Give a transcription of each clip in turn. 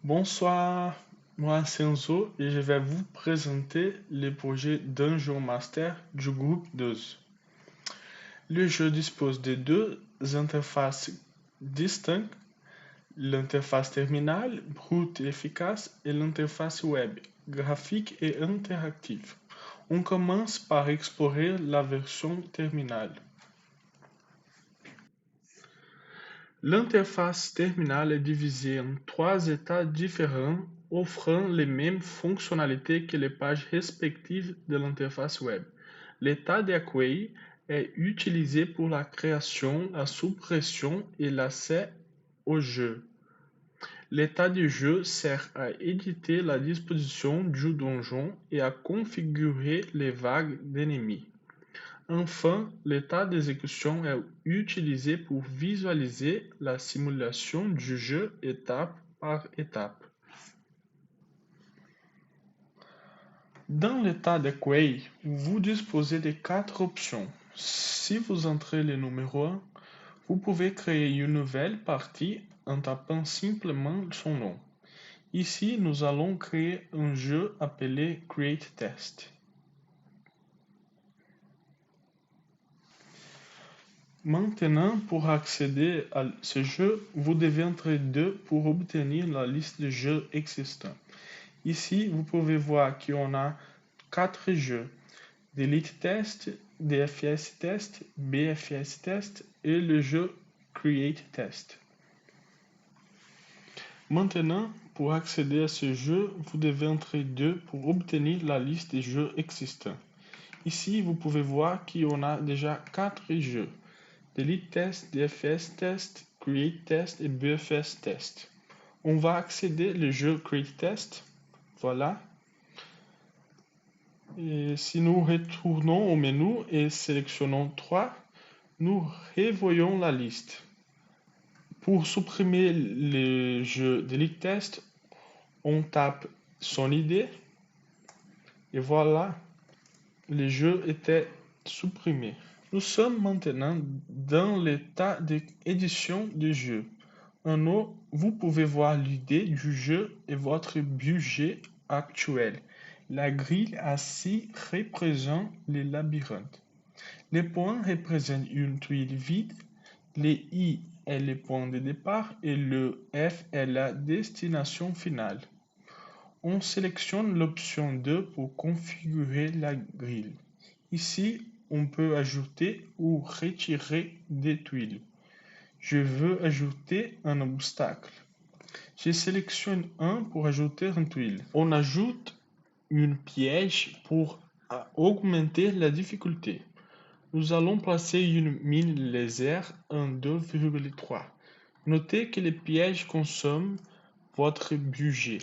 Bonsoir, moi c'est Enzo et je vais vous présenter le projet Dungeon Master du groupe 12. Le jeu dispose de deux interfaces distinctes, l'interface terminale, brute et efficace, et l'interface web, graphique et interactive. On commence par explorer la version terminale. L'interface terminale est divisée en trois états différents offrant les mêmes fonctionnalités que les pages respectives de l'interface web. L'état d'accueil est utilisé pour la création, la suppression et l'accès au jeu. L'état du jeu sert à éditer la disposition du donjon et à configurer les vagues d'ennemis. Enfin, l'état d'exécution est utilisé pour visualiser la simulation du jeu étape par étape. Dans l'état d'accueil, vous disposez de quatre options. Si vous entrez le numéro 1, vous pouvez créer une nouvelle partie en tapant simplement son nom. Ici, nous allons créer un jeu appelé Create Test. Maintenant, pour accéder à ce jeu, vous devez entrer 2 pour obtenir la liste de jeux existants. Ici, vous pouvez voir qu'on a 4 jeux: Delete Test, DFS Test, BFS Test et le jeu Create Test. Maintenant, pour accéder à ce jeu, vous devez entrer 2 pour obtenir la liste des jeux existants. Ici, vous pouvez voir qu'on a déjà 4 jeux: Delete Test, DFS Test, Create Test et BFS Test. On va accéder au jeu Create Test. Voilà. Et si nous retournons au menu et sélectionnons 3, nous revoyons la liste. Pour supprimer le jeu Delete Test, on tape son ID et voilà, le jeu était supprimé. Nous sommes maintenant dans l'état d'édition du jeu. En haut, vous pouvez voir l'idée du jeu et votre budget actuel. La grille assis représente le labyrinthe. Les points représentent une tuile vide, les I est le point de départ et le F est la destination finale. On sélectionne l'option 2 pour configurer la grille. Ici, on peut ajouter ou retirer des tuiles. Je veux ajouter un obstacle. Je sélectionne un pour ajouter une tuile. On ajoute une piège pour augmenter la difficulté. Nous allons placer une mine laser en 2,3. Notez que les pièges consomment votre budget.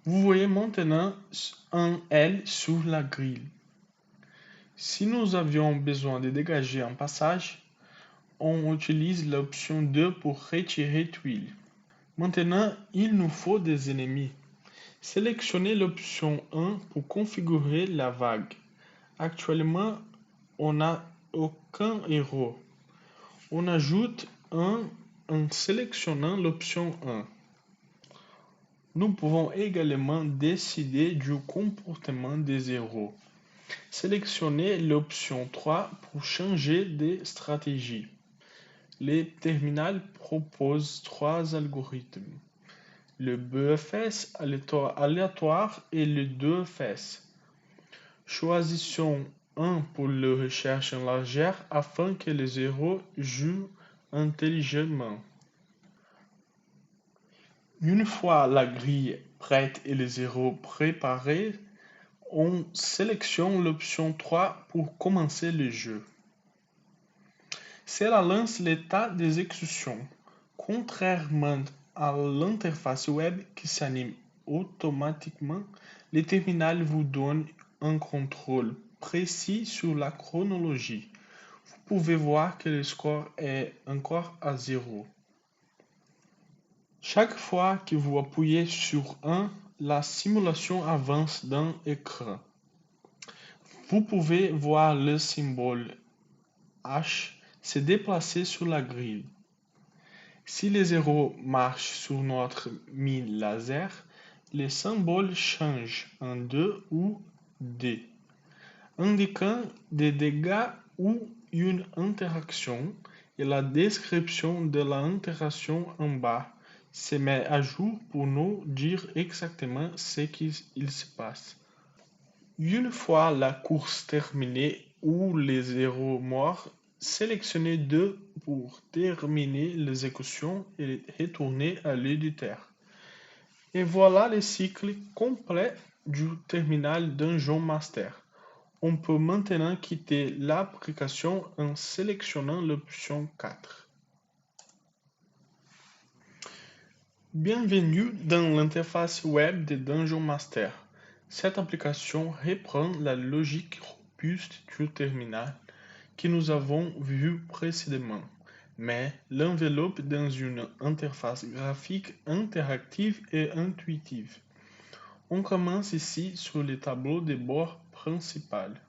Vous voyez maintenant un L sur la grille. Si nous avions besoin de dégager un passage, on utilise l'option 2 pour retirer tuile. Maintenant, il nous faut des ennemis. Sélectionnez l'option 1 pour configurer la vague. Actuellement, on n'a aucun héros. On ajoute un en sélectionnant l'option 1. Nous pouvons également décider du comportement des héros. Sélectionnez l'option 3 pour changer de stratégie. Le terminal propose 3 algorithmes: le BFS aléatoire et le 2FS. Choisissons un pour la recherche en largeur afin que les héros jouent intelligemment. Une fois la grille prête et les héros préparés, on sélectionne l'option 3 pour commencer le jeu. Cela lance l'état d'exécution. Contrairement à l'interface web qui s'anime automatiquement, le terminal vous donne un contrôle précis sur la chronologie. Vous pouvez voir que le score est encore à 0. Chaque fois que vous appuyez sur 1, la simulation avance d'un écran. Vous pouvez voir le symbole H se déplacer sur la grille. Si les zéros marchent sur notre mine laser, les symboles changent en 2 ou D, indiquant des dégâts ou une interaction, et la description de l'interaction en bas se met à jour pour nous dire exactement ce qu'il se passe. Une fois la course terminée ou les zéros morts, sélectionnez 2 pour terminer l'exécution et retourner à l'éditeur. Et voilà le cycle complet du terminal Dungeon Master. On peut maintenant quitter l'application en sélectionnant l'option 4. Bienvenue dans l'interface web de Dungeon Master. Cette application reprend la logique robuste du terminal que nous avons vu précédemment, mais l'enveloppe dans une interface graphique interactive et intuitive. On commence ici sur le tableau de bord principal.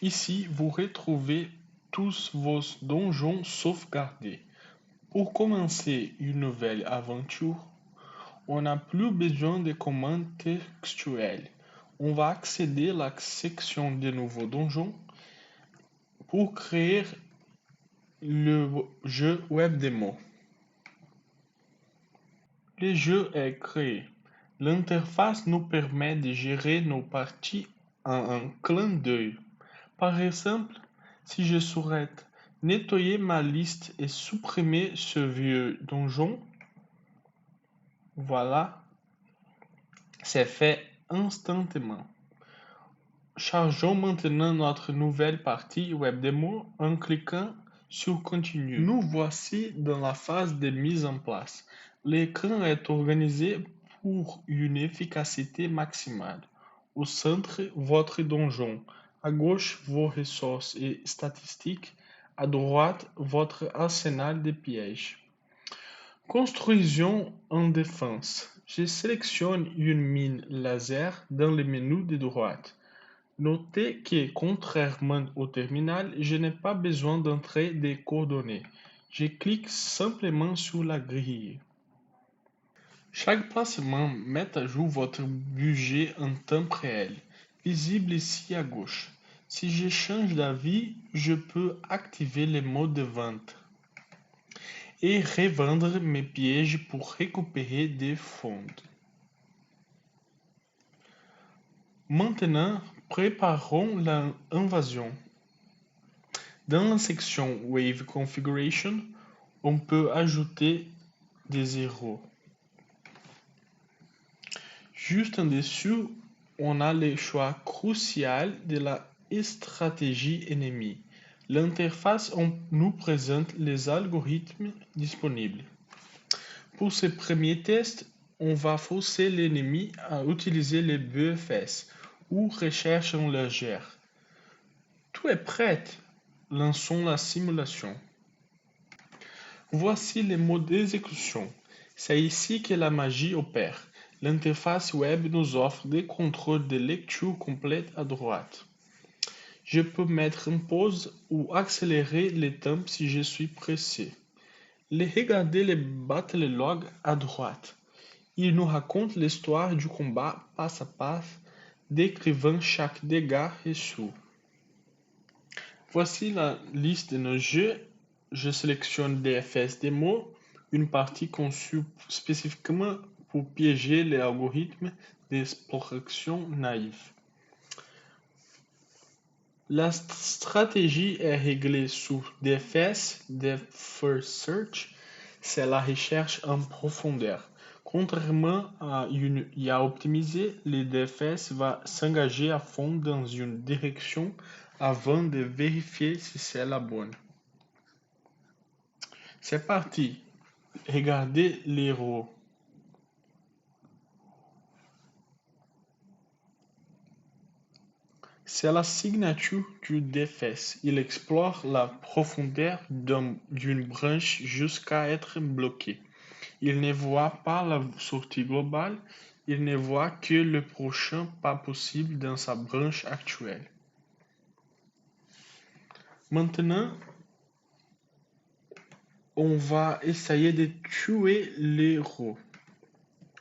Ici, vous retrouvez tous vos donjons sauvegardés. Pour commencer une nouvelle aventure, on n'a plus besoin de commandes textuelles. On va accéder à la section de nouveaux donjons pour créer le jeu web démo. Le jeu est créé. L'interface nous permet de gérer nos parties en un clin d'œil. Par exemple, si je souhaite nettoyer ma liste et supprimer ce vieux donjon, voilà, c'est fait instantanément. Chargeons maintenant notre nouvelle partie web démo en cliquant sur Continue. Nous voici dans la phase de mise en place. L'écran est organisé pour une efficacité maximale. Au centre, votre donjon. À gauche, vos ressources et statistiques. À droite, votre arsenal de pièges. Construisons en défense. Je sélectionne une mine laser dans le menu de droite. Notez que, contrairement au terminal, je n'ai pas besoin d'entrer des coordonnées. Je clique simplement sur la grille. Chaque placement met à jour votre budget en temps réel, visible ici à gauche. Si je change d'avis, je peux activer le mode de vente et revendre mes pièges pour récupérer des fonds. Maintenant, préparons l'invasion. Dans la section Wave Configuration, on peut ajouter des zéros. Juste en dessous, on a le choix crucial de la stratégie ennemie. L'interface nous présente les algorithmes disponibles. Pour ce premier test, on va forcer l'ennemi à utiliser les BFS ou recherche en légère. Tout est prêt. Lançons la simulation. Voici le mode d'exécution. C'est ici que la magie opère. L'interface web nous offre des contrôles de lecture complète à droite. Je peux mettre en pause ou accélérer le temps si je suis pressé. Regardez le battle log à droite. Il nous raconte l'histoire du combat passe à passe, décrivant chaque dégât reçu. Voici la liste de nos jeux. Je sélectionne DFS Demo, une partie conçue spécifiquement pour piéger les algorithmes d'exploration naïve. La stratégie est réglée sur DFS, Depth First Search, c'est la recherche en profondeur. Contrairement à une IA optimisée, le DFS va s'engager à fond dans une direction avant de vérifier si c'est la bonne. C'est parti. Regardez l'héros. C'est la signature du DFS. Il explore la profondeur d'une branche jusqu'à être bloqué. Il ne voit pas la sortie globale, il ne voit que le prochain pas possible dans sa branche actuelle. Maintenant, On va essayer de tuer les héros.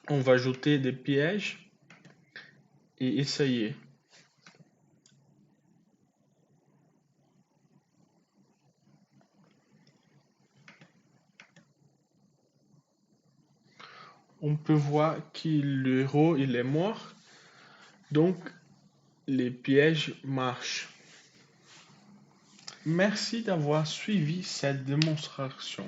On va ajouter des pièges et essayer. On peut voir que le héros il est mort, donc les pièges marchent. Merci d'avoir suivi cette démonstration.